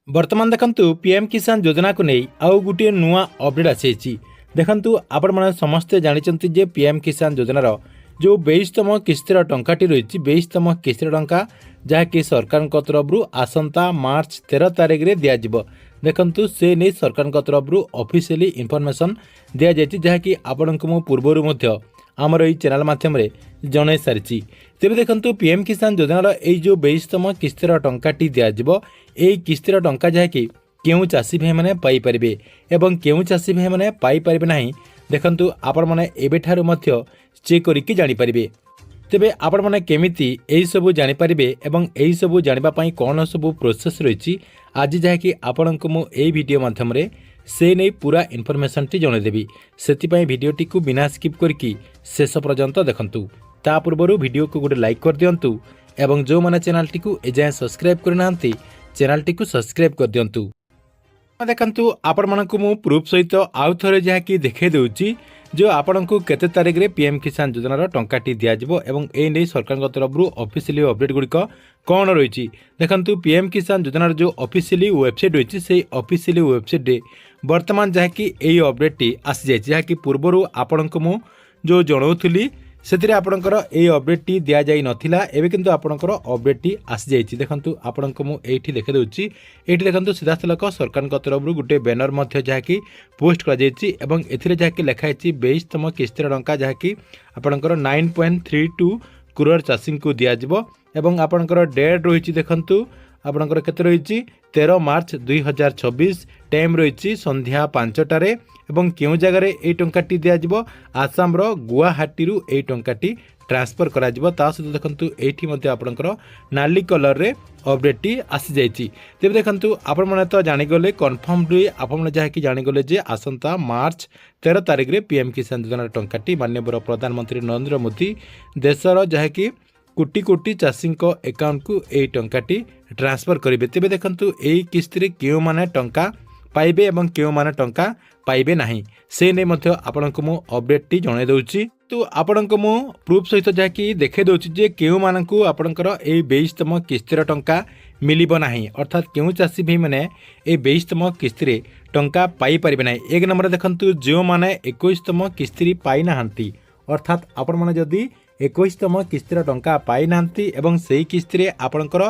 बर्तमान देखंतु पीएम किसान योजना को नहीं आउ गोटे नुआ अपडेट आसी देखंतु आपण माने समस्ते जानिचंती जे पीएम किसान योजनार जो 22तम किस्तिर टंकाटी रही 22तम किस्तिर टंका जहाँकि सरकार तरफ आसंता मार्च 13 तारिख में दिज्व देखंतु से नहीं सरकार तरफ ऑफिशियली इनफॉरमेशन दिया जायछि जहाँकि आपनको मु पूर्वरु मध्य आमर ये चैनल माध्यम जन सारी तेज देखंतु पीएम किसान योजनार ये जो 22तम किस्तिर टंकाटी दिज्व यही किस्तिर टंका जहाँकि केउं चाषी भाई मैंने पाइपर एवं केउं चाषी भाई मैंने पाइपर ना देखंतु आपण मैंने एबेठारु मध्य चेक करके जानीपारे तेबे आपण मैंने केमिति एही सबु जानीपारे एवं एही सबु जानिबा पई कोन सबु प्रोसेस रही आज जहाँकि आपनको मु एही वीडियो माध्यम से नहीं पूरा इनफॉरमेशन टी जनईदेवी से भिडियोटी को बिना स्किप करके शेष पर्यंत देखंतु ता पूर्व वीडियो को गोटे लाइक कर दिंतु एवं जो मैंने चैनल टी को एजाएं सब्सक्राइब करना चैनल टी को सब्सक्राइब कर दिंतु देखंतु आपण मानकु मु प्रूफ सहित आउ थरे जहाँकि देखे देउची जो आपण को केते तारिख रे पीएम किसान योजनार टंकाटी दिज्व एवं ए नहीं सरकार तरफ ऑफिशियली अपडेट गुड़िक कौन रही देखंतु पीएम किसान योजनार जो ऑफिशियली वेबसाइट रही से ऑफिशियली वेबसाइट रे वर्तमान जहाँकि यही अपडेट टी आसी जाए जहाँकि पूर्वर आपण को मु जो जनौली से आपणकर यही अपडेट टी दि जाई नथिला एबे किंतु आपणकर अपडेट टी आसी जाइछि देखंतु आपणको मु एठी देखे दउछि एठी देखंतु सीधा सलक सरकार तरफ गुटे बैनर मध्य जहाँकि पोस्ट करा जाइछि एवं एथिरे जहाँकि लिखा है 22तम किस्तिर टंका जहाँकि आपणकर 9.32 करोड़ चाषी को दिज्व एवं आपणकर डेट रही देखंतु आपणकर केते रही 13 मार्च 2026 टाइम रही संध्या 5टारे एवं केउ जगार ये टंकाटी दिज्व आसाम गुवाहाटी ये टंकाटी ट्रांसफर करा ता सहित देखंतु एठी मध्ये आपणकर नाली कलर रे अपडेट टी आसी जाइछि तेबे देखंतु आपण माने तो जानि गले कन्फर्मली आपण माने जहाँकि जानि गले जे आसंता मार्च 13 तारिख रे पीएम किसान योजना टंकाटी माननीय प्रधानमंत्री नरेंद्र मोदी देशर जहाँकि कोटी कोटी चाषी अकाउंट को यही टंकाटी ट्रांसफर करेंगे तेज देखंतु यही किस्त क्यों माने टंका पाइबे एवं क्यों माने टंका पाइबे नहीं से नहीं मध्य आपनको मु अपडेट टी जणाई दउछि तो आपनको मु प्रूफ सहित जहाँकि देखे दउछि जे केउ मानकु आपणकर ए 22तम किस्तिर टंका मिलिबो नाही अर्थात केउ चाषी भाई माने ए 22तम किस्तिरे टंका पाई परिबे नाही एक नंबर देखंतु जो माने 21तम किस्तिरी पाई नाहंती अर्थात आपण माने जदी 21तम किस्तिर टंका पाई नाहंती एवं सेही किस्तिरे आपणकर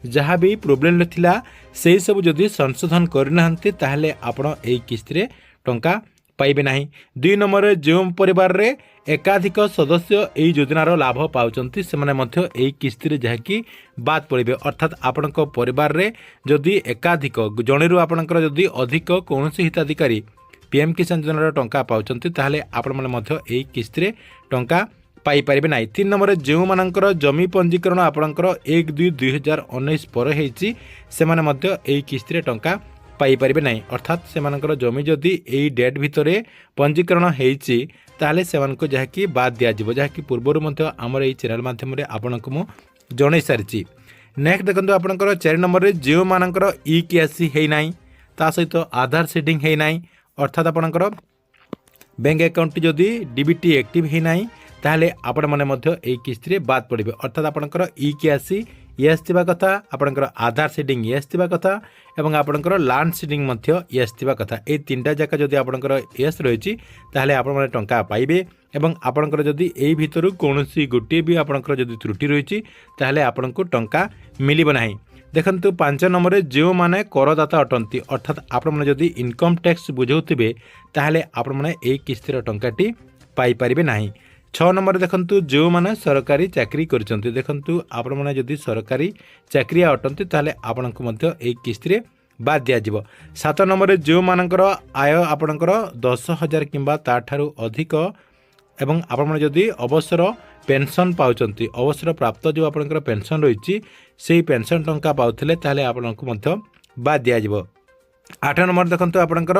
जहाँ भी प्रोब्लेम थिला सेही सब जदी संशोधन करनाहंती ताहले आपण एही किस्तिरे टंका पाइबे नाही दुई नंबर जो परिवार रे एकाधिक सदस्य यही योजनार लाभ पाउचंती से माने मध्य एही किस्तिरे जहाँकि बाद पड़े अर्थात आपणक परिवार रे जदी एकाधिक जणेरु आपणकर जदी अधिक कौनसी हिताधिकारी पीएम किसान योजनार टंका पाउचंती ताहले आपण माने मध्य एही किस्तिरे टंका पाई परिबे नाही तीन नंबर जो मानकर जमी पंजीकरण आपणकर 1/2/2019 पर हेछि से माने मध्य एही किस्तिरे टंका पाई परिबे नाही अर्थात से मानकर जमी जदी एही डेट भितरे पंजीकरण हेछि ताहले से मानको जहाँकि बाद दिया जिवो जहाँकि पूर्वरु मध्य हमर एही चैनल माध्यम रे आपणको मु जणाई सारिछि नेक्स्ट देखंतु आपणकर 4 नंबर रे जो मानकर ई केसी हेइ नाही ता सहित आधार सेटिंग हेइ नाही अर्थात आपणकर बैंक अकाउंट जदी डीबीटी एक्टिव हेइ नाही ताहले आपण माने मध्य एही किस्तिरे बाद पड़िबे अर्थात आपणकर ई केसी यस थिबा कथा आपणकर आधार सेटिंग यस थिबा कथा एवं आपणकर लैंड सेटिंग मध्य यस थिबा कथा ए तीनटा जाका जदी आपणकर यस रहिछि ताहले आपण माने टंका पाइबे एवं आपणकर जदी एही भितरु कोनोसी गोटे भी आपणकर जदी त्रुटि रहिछि ताहले आपणको टंका मिलिबो नाही देखंतु 5 नंबर रे जो माने करदाता अटंती अर्थात आपण माने जदी इनकम टैक्स बुझौथिबे ताहले आपण माने एही किस्तिर टंकाटी पाई परिबे नाही 6 नंबर देखंतु जो माने सरकारी चाकरी करचंती देखंतु आपण माने जदी सरकारी चाकरी अटंती ताले आपनको मध्य एक किस्तिरे बाद दिया जिवो 7 नंबर जो मानकर आय आपणकर 10,000 किंबा ताठारु अधिक एवं आपण माने जदी अवसर पेंशन पाउचंती अवसर प्राप्त जो आपणकर पेंशन रहिछि सेही पेंशन टंका पाउथिले ताले आपनको मध्य बाद दिया जिवो 8 नंबर देखंतु आपणकर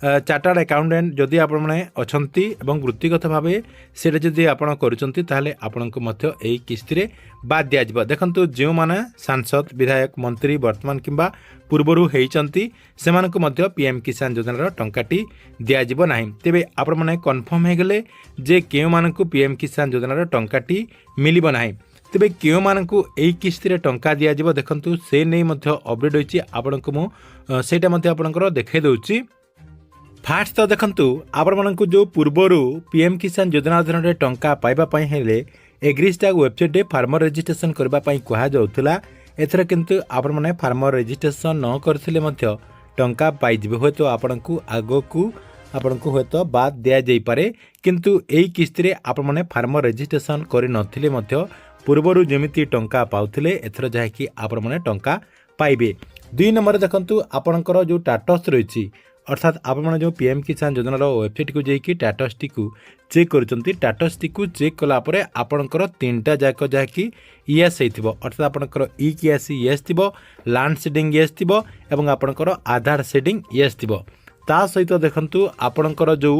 चार्टर्ड अकाउंटेंट जदि आपण माने अछंती एवं वृत्तिगत भावे सेटा जदि आपण करूचंती ताहले आपणको मध्य एही किस्तिरे बाद दिया जिवो देखंतु जो माने सांसद विधायक मंत्री वर्तमान किंबा पूर्वरु हेइचंती सेमानकु मध्य पीएम किसान योजनार टंकाटी दिया जिवो नाही तेबे आपण माने कन्फर्म हे गेले जे केउ मानकु पीएम किसान योजनार टंकाटी मिलिबो नाही तेबे केउ मानकु एई किस्ती टंका दिया देखंतु से नै मध्य अपडेट होईची आपनकु मु सेटा मध्य आपनकर देखाई दउची। फास्ट तो देखंतु आपण मानकु जो पूर्वरु पीएम किसान योजना अधीन टंका पाइबा पई हेले एग्रीस्टाग वेबसाइट रे फार्मर रजिस्ट्रेशन करबा पई कहा जाउथला। एथर किंतु आपण माने फार्मर रजिस्ट्रेशन न करथिले मध्य टंका पाई जिवे होय तो आपनकु आगोकु आपनकु होय तो बाद दिया जाई पारे। किंतु एई किस्ती रे आपण माने फार्मर रजिस्ट्रेशन करि नथिले मध्य पूर्वरु जेमिति टंका पाउथिले एथर जाय कि आपण माने टंका पाइबे। 2 नंबर देखंतु आपनकर जो स्टेटस रहिछि अर्थात आपने जो पीएम किसान योजना वेबसाइट को जाकि स्टेटस टी चेक करछंती। स्टेटस टी चेक कला परे आपनकर 3टा जाक जाकि यस हेतिबो अर्थात आपनकर ई केसी यस थिबो, लैंड सीडिंग यस थिबो एवं आपनकर आधार सीडिंग यस थिबो। ता सहित देखंतु आपनकर जो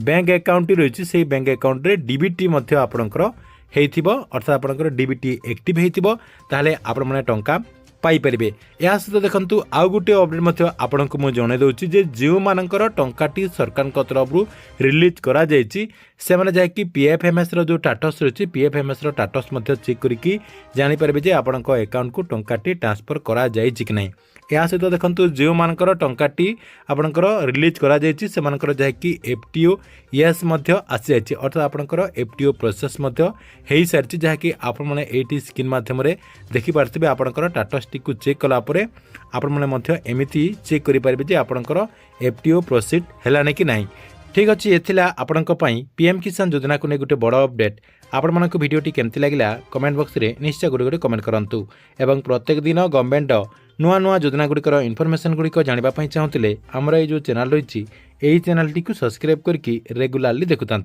बैंक अकाउंट रहिछि सेही बैंक अकाउंट रे डीबीटी मध्य आपनकर हेतिबो अर्थात आपनकर डीबीटी एक्टिव हेतिबो ताहले आपण माने टंका पाई परिबे। या सहित देखंतु आउ गुटे अपडेट मध्य आपनकु मु जणे दउची जे जियो मानकर टंकाटी सरकार को तरफरु रिलीज करा जायछि से माने जाय कि पीएफएमएस रो जो स्टेटस रहिछि पीएफएमएस रो स्टेटस मध्य चेक करिकि जानि परबे जे आपनक अकाउंट को टंकाटी ट्रांसफर करा जायछि कि नै। या सहित देखंतु जियो मानकर टंकाटी आपनकर रिलीज करा जायछि से मानकर जाय कि एफटीओ यस मध्य आसी जायछि अर्थात आपनकर एफटीओ प्रोसेस मध्य हेई सारछि जहा कि आपण माने एटी स्क्रीन माध्यम रे देखि पारथिबे आपनकर स्टेटस टी को चेक कला परे आपण माने मध्य एमिति चेक करि पारबे जे आपनकर एफटीओ प्रोसीड हेलाने कि नाही। ठीक अछि एथिला आपनक पई पीएम किसान योजना को ने गुटे बड़ अपडेट। आपण मानक वीडियोटी केमति लागिला कमेंट बॉक्स रे निश्चय गुडी कमेंट करंतु एवं प्रत्येक दिन गवर्नमेंट नुआ नुआ योजना गुड़िकर इनफॉरमेशन गुड़िक जानापी चाहूँगे आमर ये जो चैनल रही चैनल टी सब्सक्राइब करके रेगुलारली देखुता।